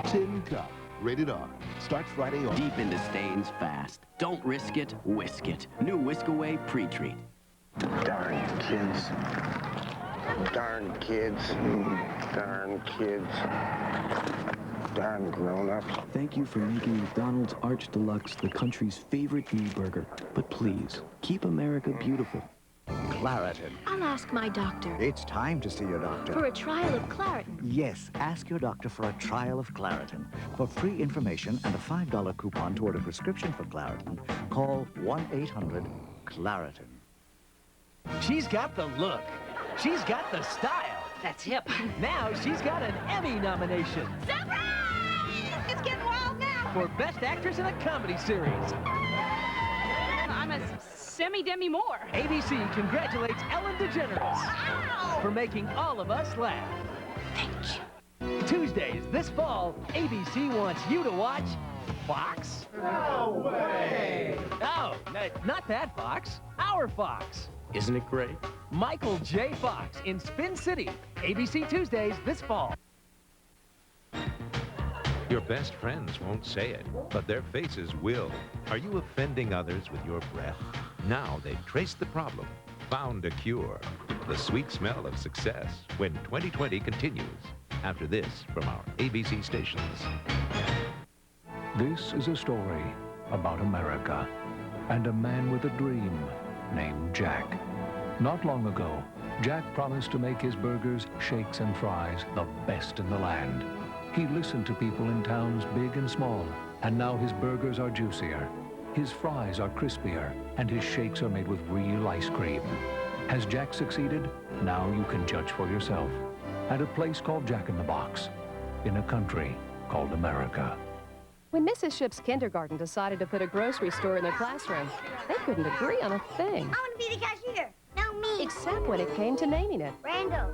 Tin Cup, rated R. Starts Friday on. Deep into stains fast. Don't risk it, whisk it. New Whisk Away Pre-Treat. Darn kids. Darn kids. Darn kids. Darn grown-ups. Thank you for making McDonald's Arch Deluxe the country's favorite new burger. But please, keep America beautiful. Claritin. I'll ask my doctor. It's time to see your doctor. For a trial of Claritin. Yes, ask your doctor for a trial of Claritin. For free information and a $5 coupon toward a prescription for Claritin, call 1-800-CLARITIN. She's got the look. She's got the style. That's hip. Now she's got an Emmy nomination. Surprise! It's getting wild now. For Best Actress in a Comedy Series. I'm a semi-demi more. ABC congratulates Ellen DeGeneres for making all of us laugh. Thank you. Tuesdays this fall, ABC wants you to watch Fox. No way! Oh, not that Fox. Our Fox. Isn't it great? Michael J. Fox in Spin City. ABC Tuesdays this fall. Your best friends won't say it, but their faces will. Are you offending others with your breath? Now they've traced the problem, found a cure. The sweet smell of success when 2020 continues. After this, from our ABC stations. This is a story about America and a man with a dream named Jack. Not long ago, Jack promised to make his burgers, shakes, and fries the best in the land. He listened to people in towns big and small, and now his burgers are juicier, his fries are crispier, and his shakes are made with real ice cream. Has Jack succeeded? Now you can judge for yourself. At a place called Jack in the Box, in a country called America. When Mrs. Ship's kindergarten decided to put a grocery store in their classroom, they couldn't agree on a thing. I want to be the cashier. No, me. Except when it came to naming it. Randall.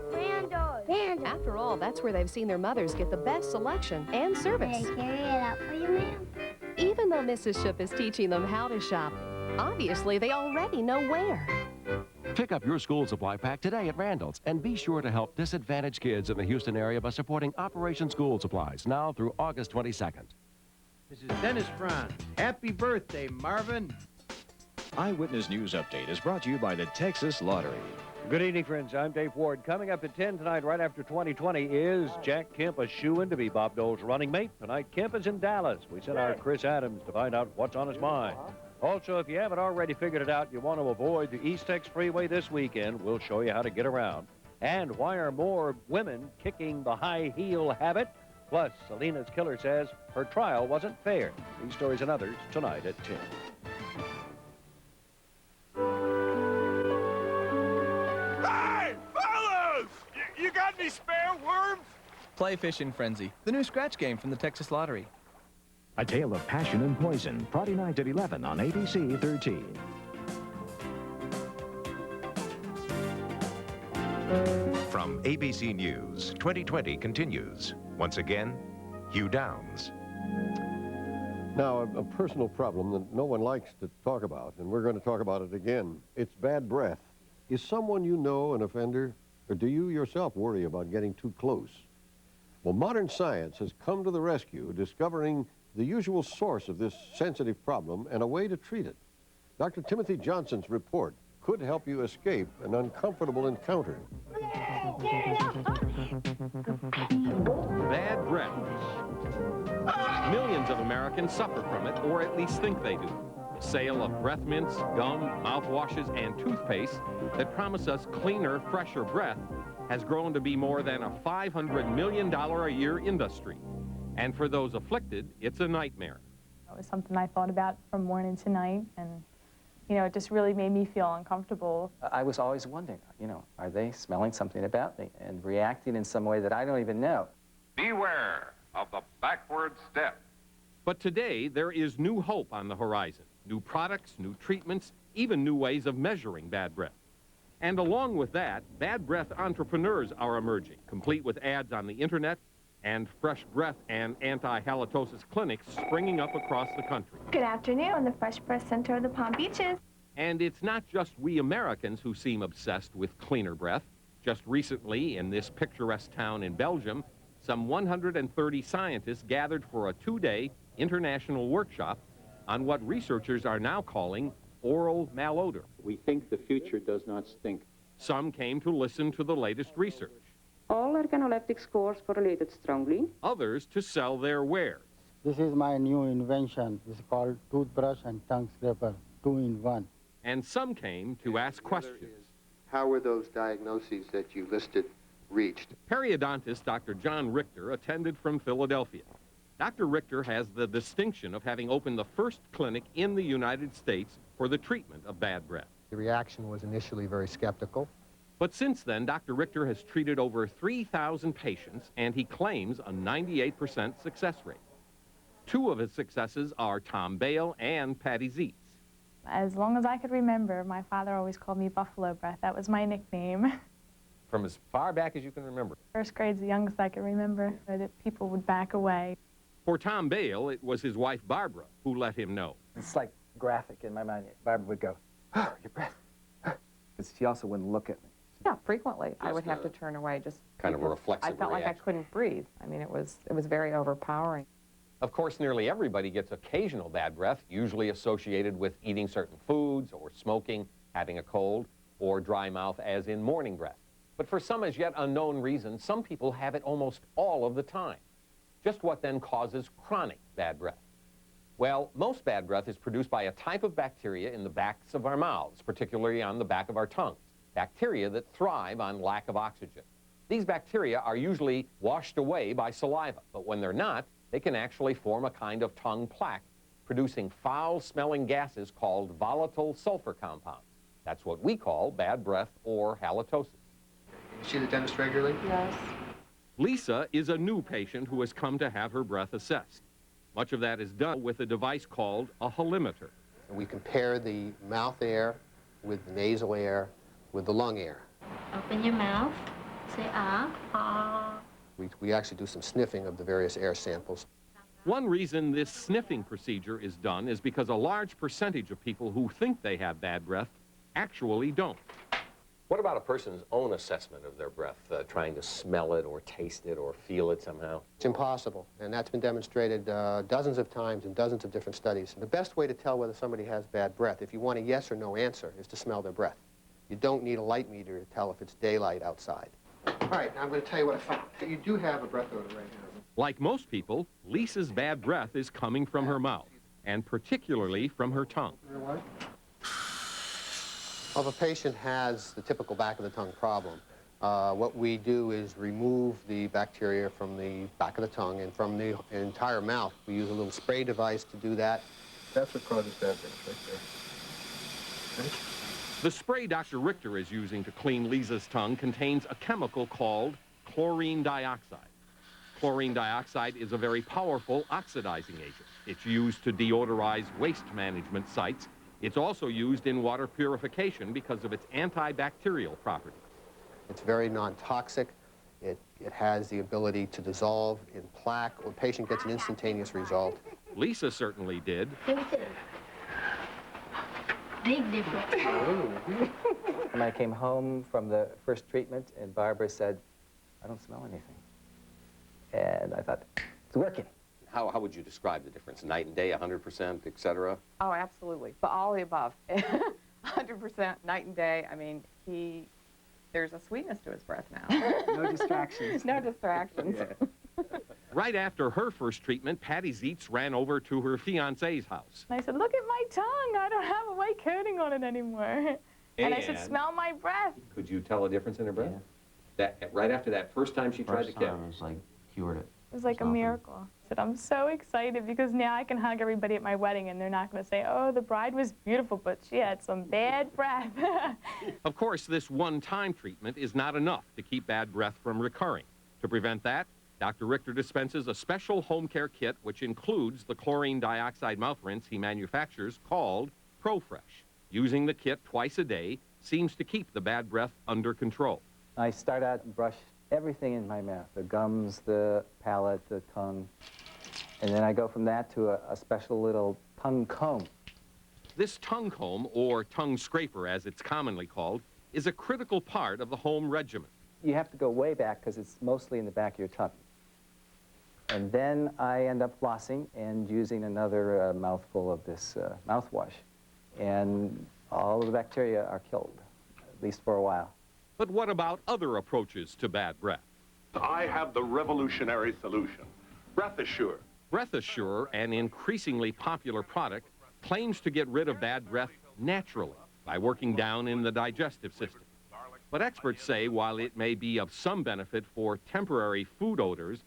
After all, that's where they've seen their mothers get the best selection and service. Can I carry it out for you, ma'am? Even though Mrs. Ship is teaching them how to shop, obviously they already know where. Pick up your school supply pack today at Randall's and be sure to help disadvantaged kids in the Houston area by supporting Operation School Supplies now through August 22nd. This is Dennis Franz. Happy birthday, Marvin. Eyewitness News Update is brought to you by the Texas Lottery. Good evening, friends. I'm Dave Ward. Coming up at 10 tonight, right after 2020, is Jack Kemp a shoo-in to be Bob Dole's running mate? Tonight, Kemp is in Dallas. We sent our Chris Adams to find out what's on his mind. Also, if you haven't already figured it out, you want to avoid the East Tex Freeway this weekend, we'll show you how to get around. And why are more women kicking the high heel habit? Plus, Selena's killer says her trial wasn't fair. These stories and others tonight at 10. Hey, fellas! You got any spare worms? Play Fishing Frenzy, the new scratch game from the Texas Lottery. A Tale of Passion and Poison, Friday night at 11 on ABC 13. From ABC News, 2020 continues. Once again, Hugh Downs. Now, a personal problem that no one likes to talk about, and we're going to talk about it again. It's bad breath. Is someone you know an offender, or do you yourself worry about getting too close? Well, modern science has come to the rescue, discovering the usual source of this sensitive problem and a way to treat it. Dr. Timothy Johnson's report could help you escape an uncomfortable encounter. Bad breath. Millions of Americans suffer from it, or at least think they do. The sale of breath mints, gum, mouthwashes, and toothpaste that promise us cleaner, fresher breath has grown to be more than a $500 million a year industry. And for those afflicted, it's a nightmare. It was something I thought about from morning to night, and you know, it just really made me feel uncomfortable. I was always wondering, you know, are they smelling something about me and reacting in some way that I don't even know? Beware of the backward step. But today, there is new hope on the horizon. New products, new treatments, even new ways of measuring bad breath. And along with that, bad breath entrepreneurs are emerging, complete with ads on the internet and fresh breath and anti-halitosis clinics springing up across the country. Good afternoon, the Fresh Breath Center of the Palm Beaches. And it's not just we Americans who seem obsessed with cleaner breath. Just recently, in this picturesque town in Belgium, some 130 scientists gathered for a 2-day international workshop on what researchers are now calling oral malodor. We think the future does not stink. Some came to listen to the latest research. All organoleptic scores correlated strongly. Others to sell their wares. This is my new invention. It's called toothbrush and tongue scraper, 2-in-1. And some came to ask questions. How were those diagnoses that you listed reached? Periodontist Dr. John Richter attended from Philadelphia. Dr. Richter has the distinction of having opened the first clinic in the United States for the treatment of bad breath. The reaction was initially very skeptical. But since then, Dr. Richter has treated over 3,000 patients, and he claims a 98% success rate. 2 of his successes are Tom Bale and Patty Zietz. As long as I could remember, my father always called me Buffalo Breath. That was my nickname. From as far back as you can remember. First grade's the youngest I can remember, that people would back away. For Tom Bale, it was his wife, Barbara, who let him know. It's like graphic in my mind. Barbara would go, oh, your breath. Because she also wouldn't look at me. Yeah, frequently. I would have to turn away just kind of a reflexive I felt like I couldn't breathe. I mean, it was very overpowering. Of course, nearly everybody gets occasional bad breath, usually associated with eating certain foods or smoking, having a cold, or dry mouth, as in morning breath. But for some as yet unknown reason, some people have it almost all of the time. Just what then causes chronic bad breath? Well, most bad breath is produced by a type of bacteria in the backs of our mouths, particularly on the back of our tongues. Bacteria that thrive on lack of oxygen. These bacteria are usually washed away by saliva, but when they're not, they can actually form a kind of tongue plaque, producing foul-smelling gases called volatile sulfur compounds. That's what we call bad breath or halitosis. You see the dentist regularly? Yes. Lisa is a new patient who has come to have her breath assessed. Much of that is done with a device called a halimeter. We compare the mouth air with the nasal air with the lung air. Open your mouth. Say ah, ah. We actually do some sniffing of the various air samples. One reason this sniffing procedure is done is because a large percentage of people who think they have bad breath actually don't. What about a person's own assessment of their breath, trying to smell it or taste it or feel it somehow? It's impossible, and that's been demonstrated dozens of times in dozens of different studies. The best way to tell whether somebody has bad breath, if you want a yes or no answer, is to smell their breath. You don't need a light meter to tell if it's daylight outside. All right, now I'm going to tell you what I found. You do have a breath odor right now. Like most people, Lisa's bad breath is coming from her mouth, and particularly from her tongue. Well, if a patient has the typical back of the tongue problem, what we do is remove the bacteria from the back of the tongue and from the entire mouth. We use a little spray device to do that. That's what causes bad breath right there. Okay. The spray Dr. Richter is using to clean Lisa's tongue contains a chemical called chlorine dioxide. Chlorine dioxide is a very powerful oxidizing agent. It's used to deodorize waste management sites. It's also used in water purification because of its antibacterial properties. It's very non-toxic. It has the ability to dissolve in plaque. The patient gets an instantaneous result. Lisa certainly did. Big difference. When I came home from the first treatment, and Barbara said, I don't smell anything. And I thought, it's working. How would you describe the difference? Night and day, 100%, et cetera? Oh, absolutely. But all the above. 100% night and day. I mean, there's a sweetness to his breath now. No distractions. No distractions. Yeah. Right after her first treatment, Patty Zietz ran over to her fiancé's house. And I said, look at my tongue. I don't have a white coating on it anymore. And I said, smell my breath. Could you tell a difference in her breath? Yeah. Right after that first time she tried to kill. It was like cured it. It was like a miracle. I said, I'm so excited because now I can hug everybody at my wedding and they're not going to say, oh, the bride was beautiful, but she had some bad breath. Of course, this one-time treatment is not enough to keep bad breath from recurring. To prevent that, Dr. Richter dispenses a special home care kit which includes the chlorine dioxide mouth rinse he manufactures called ProFresh. Using the kit twice a day seems to keep the bad breath under control. I start out and brush everything in my mouth, the gums, the palate, the tongue, and then I go from that to a special little tongue comb. This tongue comb, or tongue scraper as it's commonly called, is a critical part of the home regimen. You have to go way back because it's mostly in the back of your tongue. And then I end up flossing and using another mouthful of this mouthwash. And all of the bacteria are killed, at least for a while. But what about other approaches to bad breath? I have the revolutionary solution. Breath Assure. Breath Assure, an increasingly popular product, claims to get rid of bad breath naturally by working down in the digestive system. But experts say while it may be of some benefit for temporary food odors,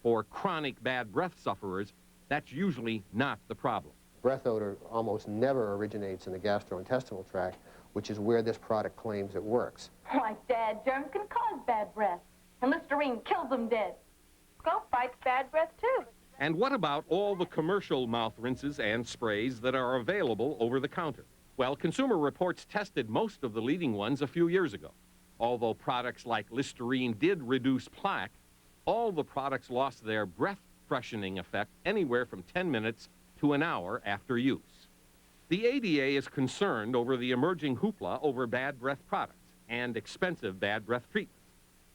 for chronic bad breath sufferers, that's usually not the problem. Breath odor almost never originates in the gastrointestinal tract, which is where this product claims it works. Like Dad, germs can cause bad breath, and Listerine kills them dead. Skunk fights bad breath, too. And what about all the commercial mouth rinses and sprays that are available over the counter? Well, Consumer Reports tested most of the leading ones a few years ago. Although products like Listerine did reduce plaque, all the products lost their breath freshening effect anywhere from 10 minutes to an hour after use. The ADA is concerned over the emerging hoopla over bad breath products and expensive bad breath treatments,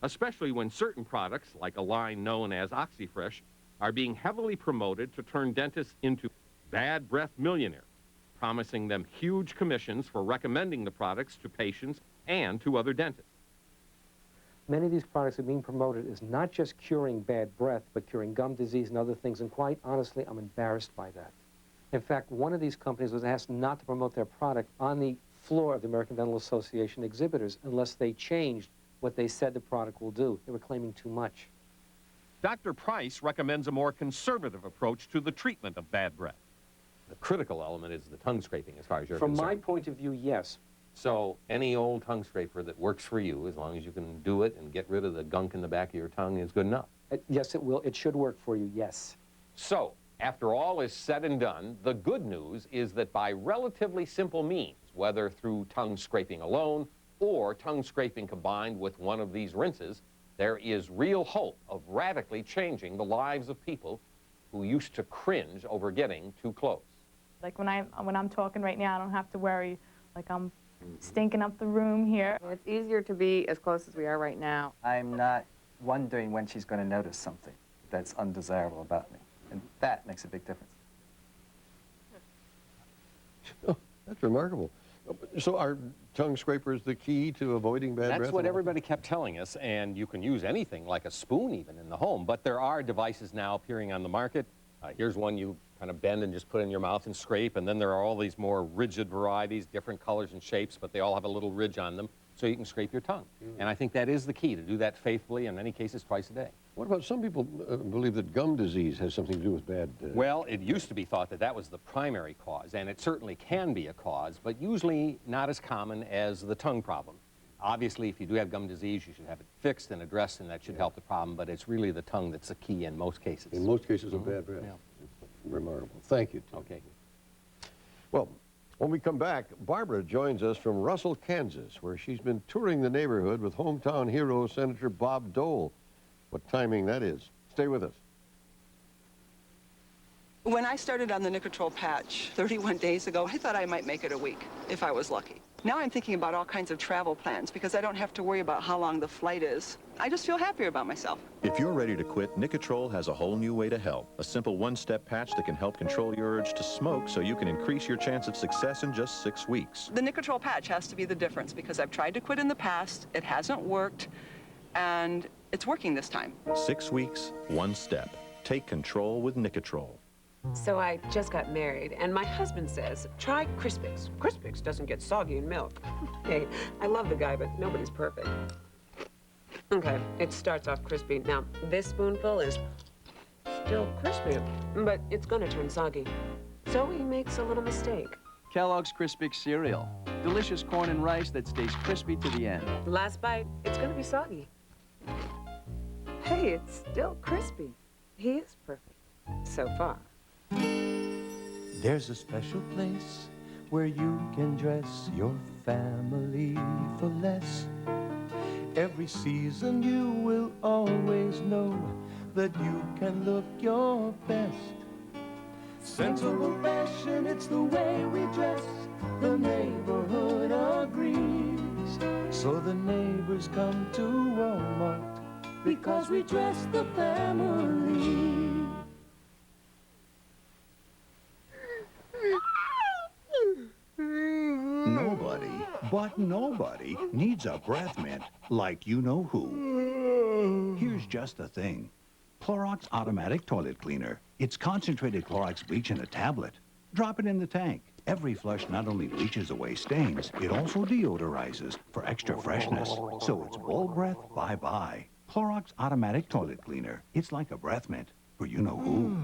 especially when certain products, like a line known as OxyFresh, are being heavily promoted to turn dentists into bad breath millionaires, promising them huge commissions for recommending the products to patients and to other dentists. Many of these products are being promoted as not just curing bad breath, but curing gum disease and other things, and quite honestly, I'm embarrassed by that. In fact, one of these companies was asked not to promote their product on the floor of the American Dental Association exhibitors unless they changed what they said the product will do. They were claiming too much. Dr. Price recommends a more conservative approach to the treatment of bad breath. The critical element is the tongue scraping, as far as you're From concerned. my point of view, yes. So any old tongue scraper that works for you, as long as you can do it and get rid of the gunk in the back of your tongue, is good enough. Yes, it will. It should work for you, yes. So, after all is said and done, the good news is that by relatively simple means, whether through tongue scraping alone or tongue scraping combined with one of these rinses, there is real hope of radically changing the lives of people who used to cringe over getting too close. Like when I'm talking right now, I don't have to worry like I'm stinking up the room here. It's easier to be as close as we are right now. I'm not wondering when she's going to notice something that's undesirable about me. And that makes a big difference. Oh, that's remarkable. So are tongue scrapers the key to avoiding bad breath? That's what everybody kept telling us, and you can use anything, like a spoon even, in the home. But there are devices now appearing on the market. Here's one you kind of bend and just put in your mouth and scrape, and then there are all these more rigid varieties, different colors and shapes, but they all have a little ridge on them, so you can scrape your tongue. And I think that is the key, to do that faithfully, in many cases twice a day. What about some people believe that gum disease has something to do with bad... Well, it used to be thought that that was the primary cause, and it certainly can be a cause, but usually not as common as the tongue problem. Obviously, if you do have gum disease, you should have it fixed and addressed, and that should help the problem, but it's really the tongue that's the key in most cases. In most cases of bad breath. Yeah. Remarkable. Thank you, Tim. Okay. Well, when we come back, Barbara joins us from Russell, Kansas, where she's been touring the neighborhood with hometown hero Senator Bob Dole. What timing that is. Stay with us. When I started on the Nicotrol patch 31 days ago, I thought I might make it a week, if I was lucky. Now I'm thinking about all kinds of travel plans because I don't have to worry about how long the flight is. I just feel happier about myself. If you're ready to quit, Nicotrol has a whole new way to help. A simple one-step patch that can help control your urge to smoke so you can increase your chance of success in just 6 weeks. The Nicotrol patch has to be the difference because I've tried to quit in the past, it hasn't worked, and it's working this time. 6 weeks, 1 step. Take control with Nicotrol. So I just got married, and my husband says, try Crispix. Crispix doesn't get soggy in milk. Hey, I love the guy, but nobody's perfect. Okay, it starts off crispy. Now, this spoonful is still crispy, but it's gonna turn soggy. So he makes a little mistake. Kellogg's Crispix cereal. Delicious corn and rice that stays crispy to the end. Last bite, it's gonna be soggy. Hey, it's still crispy. He is perfect, so far. There's a special place where you can dress your family for less. Every season you will always know that you can look your best. Sensible fashion, it's the way we dress. The neighborhood agrees. trees, so the neighbors come to Walmart because we dress the family. Nobody, but nobody, needs a breath mint like you know who. Here's just the thing. Clorox Automatic Toilet Cleaner. It's concentrated Clorox bleach in a tablet. Drop it in the tank. Every flush not only bleaches away stains, it also deodorizes for extra freshness. So it's bold breath bye-bye. Clorox Automatic Toilet Cleaner. It's like a breath mint for you know who.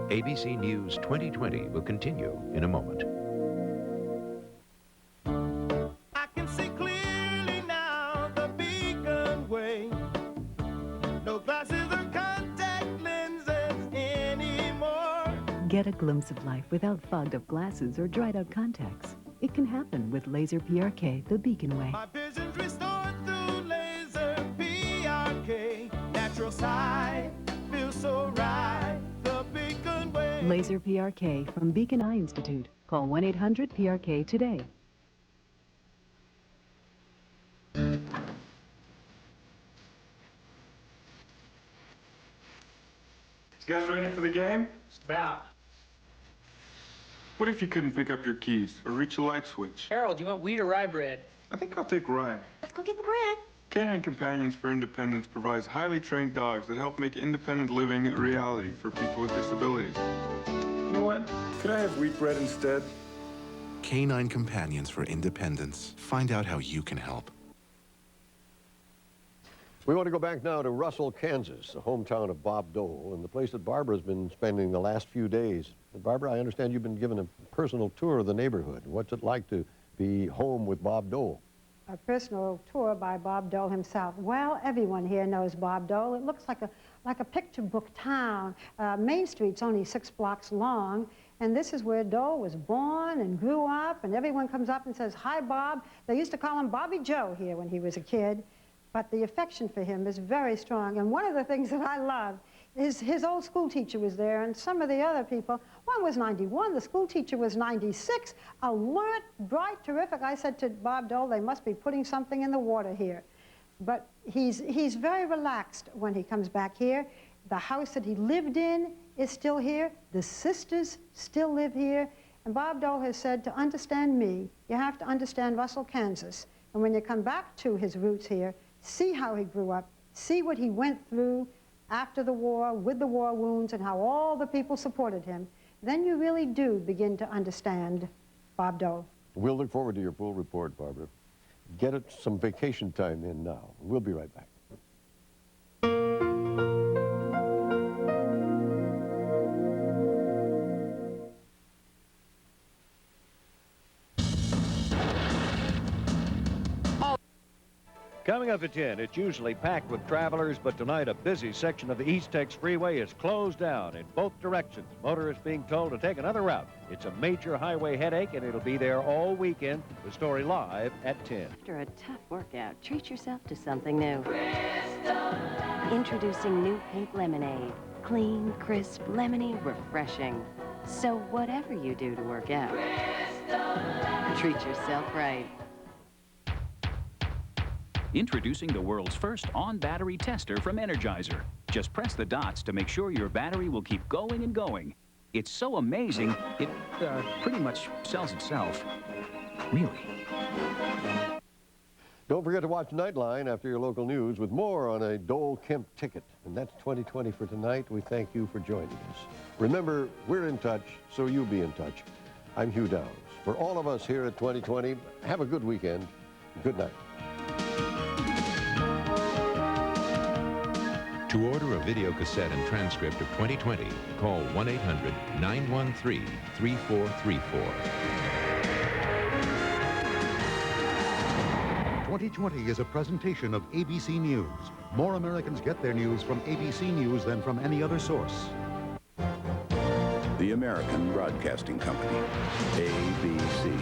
ABC News 2020 will continue in a moment. I can see clearly now the beacon way. No glasses or contact lenses anymore. Get a glimpse of life without fogged up glasses or dried out contacts. It can happen with Laser PRK, the Beacon Way. My vision's restored through laser PRK. Natural sight feels so right. The Beacon Way. Laser PRK from Beacon Eye Institute. Call 1-800-PRK today. You guys ready for the game? Just about. What if you couldn't pick up your keys or reach a light switch? Harold, do you want wheat or rye bread? I think I'll take rye. Let's go get the bread. Canine Companions for Independence provides highly trained dogs that help make independent living a reality for people with disabilities. You know what? Could I have wheat bread instead? Canine Companions for Independence. Find out how you can help. We want to go back now to Russell, Kansas, the hometown of Bob Dole, and the place that Barbara's been spending the last few days. And Barbara, I understand you've been given a personal tour of the neighborhood. What's it like to be home with Bob Dole? A personal tour by Bob Dole himself. Well, everyone here knows Bob Dole. It looks like a picture book town. Main Street's only 6 blocks long, and this is where Dole was born and grew up, and everyone comes up and says, "Hi, Bob." They used to call him Bobby Joe here when he was a kid. But the affection for him is very strong. And one of the things that I love is his old school teacher was there, and some of the other people. One was 91, the school teacher was 96, alert, bright, terrific. I said to Bob Dole, they must be putting something in the water here. But he's very relaxed when he comes back here. The house that he lived in is still here. The sisters still live here. And Bob Dole has said, to understand me, you have to understand Russell, Kansas. And when you come back to his roots here, see how he grew up, see what he went through after the war, with the war wounds, and how all the people supported him, then you really do begin to understand Bob Dole. We'll look forward to your full report, Barbara. Get it some vacation time in now. We'll be right back. Coming up at 10, it's usually packed with travelers, but tonight a busy section of the East Tex Freeway is closed down in both directions. Motorists being told to take another route. It's a major highway headache, and it'll be there all weekend. The story live at 10. After a tough workout, treat yourself to something new. Introducing new pink lemonade. Clean, crisp, lemony, refreshing. So whatever you do to work out, treat yourself right. Introducing the world's first on-battery tester from Energizer. Just press the dots to make sure your battery will keep going and going. It's so amazing, it pretty much sells itself. Really. Don't forget to watch Nightline after your local news with more on a Dole Kemp ticket. And that's 2020 for tonight. We thank you for joining us. Remember, we're in touch, so you be in touch. I'm Hugh Downs. For all of us here at 2020, have a good weekend. Good night. To order a video cassette and transcript of 2020, call 1-800-913-3434. 2020 is a presentation of ABC News. More Americans get their news from ABC News than from any other source. The American Broadcasting Company, ABC.